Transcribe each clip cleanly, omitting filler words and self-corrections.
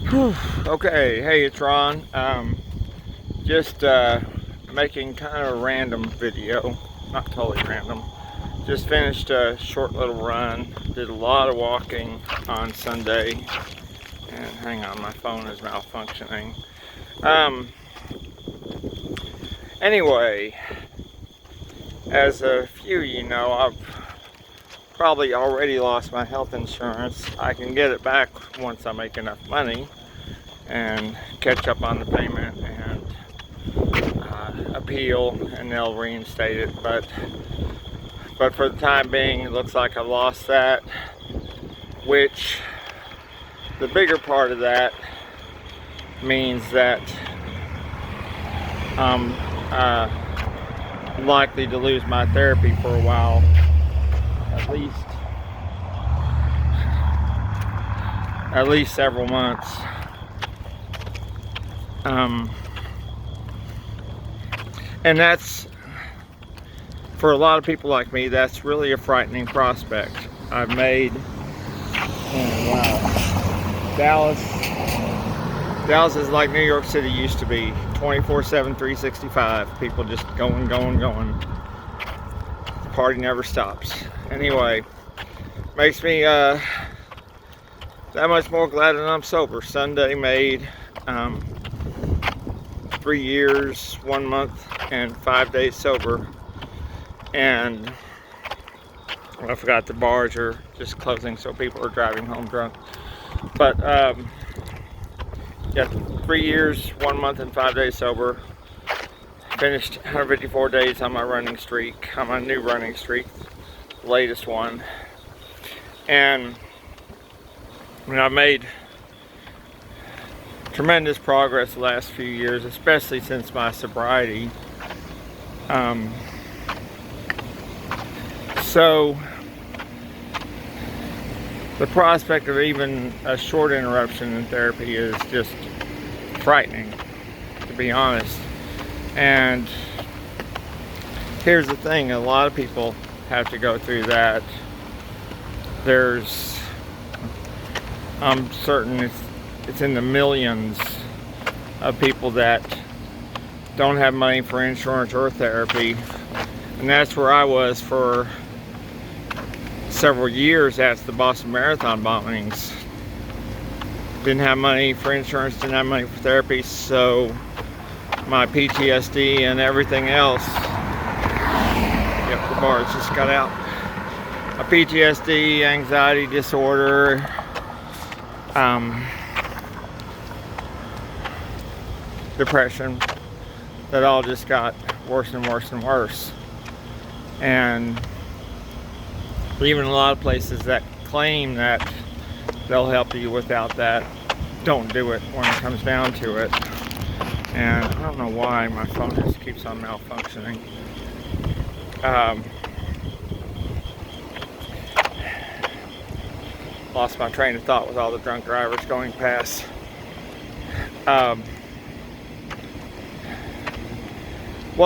Whew. Okay, hey, it's Ron. Just making kind of a random video, not totally random. Just finished a short little run. Did a lot of walking on Sunday. And hang on, my phone is malfunctioning. Anyway, as a few of you know, I've probably already lost my health insurance. I can get it back once I make enough money and catch up on the payment and appeal, and they'll reinstate it. But for the time being, it looks like I've lost that, which the bigger part of that means that I'm likely to lose my therapy for a while, at least several months. And that's, for a lot of people like me, that's really a frightening prospect. I've made, wow, Dallas is like New York City used to be, 24/7, 365. People just going. The party never stops. Anyway, makes me that much more glad that I'm sober. Sunday made 3 years, 1 month, and 5 days sober. And I forgot the bars are just closing, so people are driving home drunk. But yeah, 3 years, 1 month, and 5 days sober. Finished 154 days on my running streak, on my new running streak, the latest one. And I've made tremendous progress the last few years, especially since my sobriety. So the prospect of even a short interruption in therapy is just frightening, to be honest. And here's the thing, a lot of people have to go through that. I'm certain it's in the millions of people that don't have money for insurance or therapy. And that's where I was for several years after the Boston Marathon bombings. Didn't have money for insurance, didn't have money for therapy, so my PTSD and everything else, yep, the bars just got out. My PTSD, anxiety disorder, depression, that all just got worse and worse and worse. And even a lot of places that claim that they'll help you without that don't do it when it comes down to it. And I don't know why my phone just keeps on malfunctioning. Lost my train of thought with all the drunk drivers going past. Well,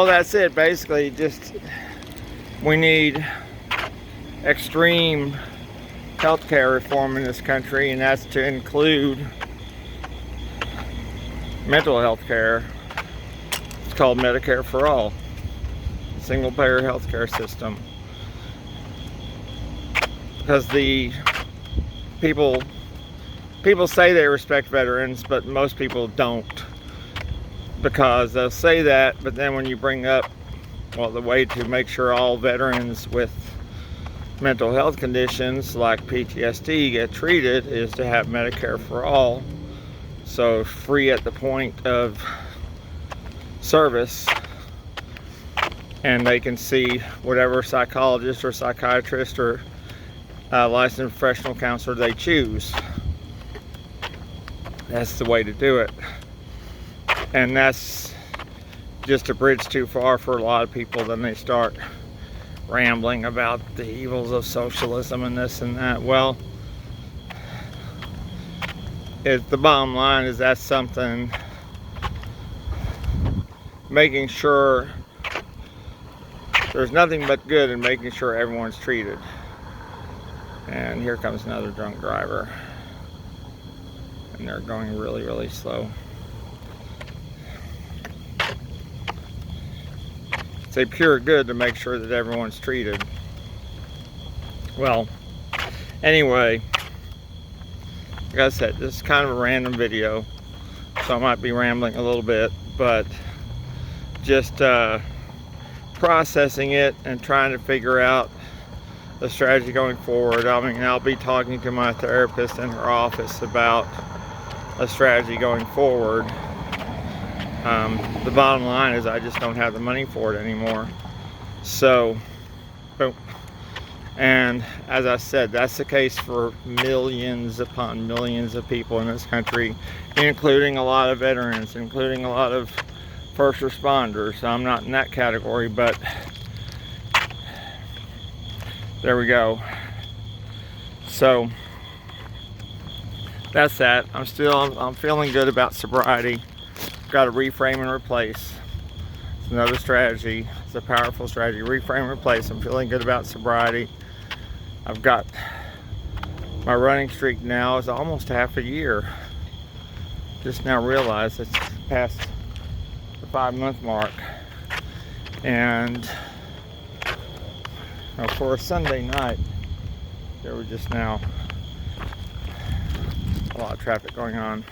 that's it. Basically, just we need extreme healthcare reform in this country, and that's to include mental health care. It's called Medicare for All, single payer healthcare system. Because the people say they respect veterans, but most people don't. Because they'll say that, but then when you bring up, well, the way to make sure all veterans with mental health conditions like PTSD get treated is to have Medicare for All. So free at the point of service, and they can see whatever psychologist or psychiatrist or licensed professional counselor they choose. That's the way to do it. And that's just a bridge too far for a lot of people. Then they start rambling about the evils of socialism and this and that. Well, the bottom line is that's something, making sure there's nothing but good in making sure everyone's treated. And here comes another drunk driver. and they're going really, really slow. It's a pure good to make sure that everyone's treated. Well, anyway, like I said, this is kind of a random video, so I might be rambling a little bit, but just processing it and trying to figure out the strategy going forward. I mean, I'll be talking to my therapist in her office about a strategy going forward. The bottom line is I just don't have the money for it anymore. So, boom. And as I said, that's the case for millions upon millions of people in this country, including a lot of veterans, including a lot of first responders. I'm not in that category, but there we go. So that's that. I'm feeling good about sobriety. Got to reframe and replace. It's another strategy. It's a powerful strategy. Reframe and replace. I'm feeling good about sobriety. I've got my running streak now is almost half a year. Just now realized it's past the 5-month mark. And for a Sunday night, there was just now a lot of traffic going on.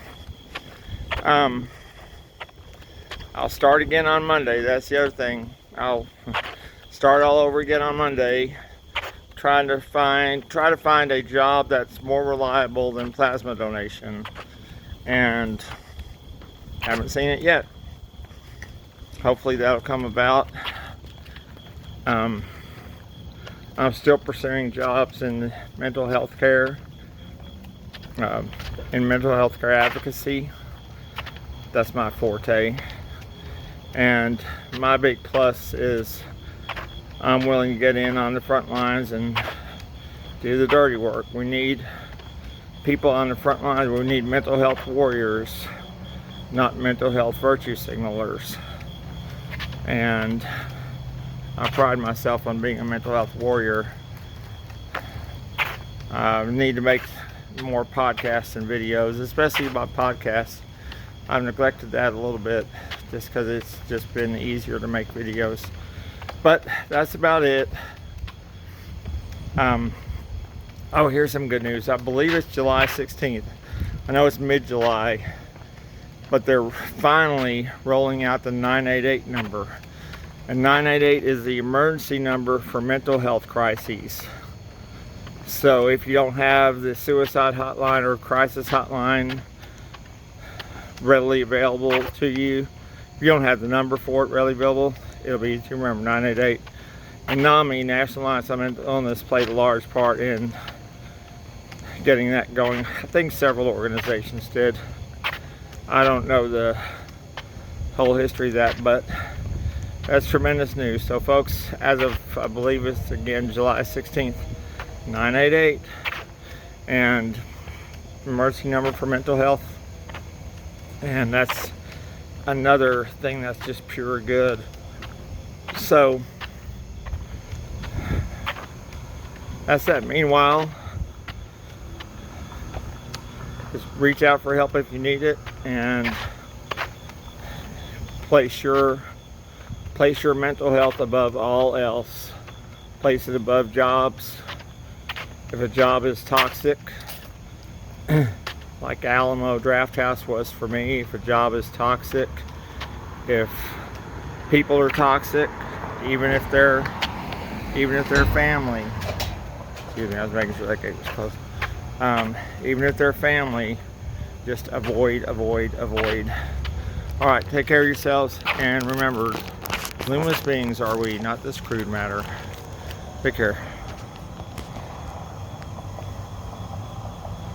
I'll start again on Monday. That's the other thing. I'll start all over again on Monday, try to find a job that's more reliable than plasma donation, and haven't seen it yet. Hopefully that'll come about. I'm still pursuing jobs in mental health care, in mental health care advocacy. That's my forte. And my big plus is I'm willing to get in on the front lines and do the dirty work. We need people on the front lines. We need mental health warriors, not mental health virtue signalers. And I pride myself on being a mental health warrior. I need to make more podcasts and videos, especially about podcasts. I've neglected that a little bit just because it's just been easier to make videos. But that's about it. Oh, here's some good news. I believe it's July 16th. I know it's mid-July, but they're finally rolling out the 988 number. And 988 is the emergency number for mental health crises. So if you don't have the suicide hotline or crisis hotline readily available to you, if you don't have the number for it readily available, it'll be easy to remember, 988. And NAMI, National Alliance on Mental Illness, played a large part in getting that going. I think several organizations did. I don't know the whole history of that, but that's tremendous news. So folks, as of, I believe it's again July 16th, 988, and emergency number for mental health. And that's another thing that's just pure good. So that's that. Meanwhile, just reach out for help if you need it, and place your mental health above all else. Place it above jobs. If a job is toxic, like Alamo Draft House was for me, if a job is toxic, if people are toxic, even if they're family, excuse me, I was making sure that gate was closed. Even if they're family, just avoid. All right, take care of yourselves, and remember, luminous beings are we, not this crude matter. Take care.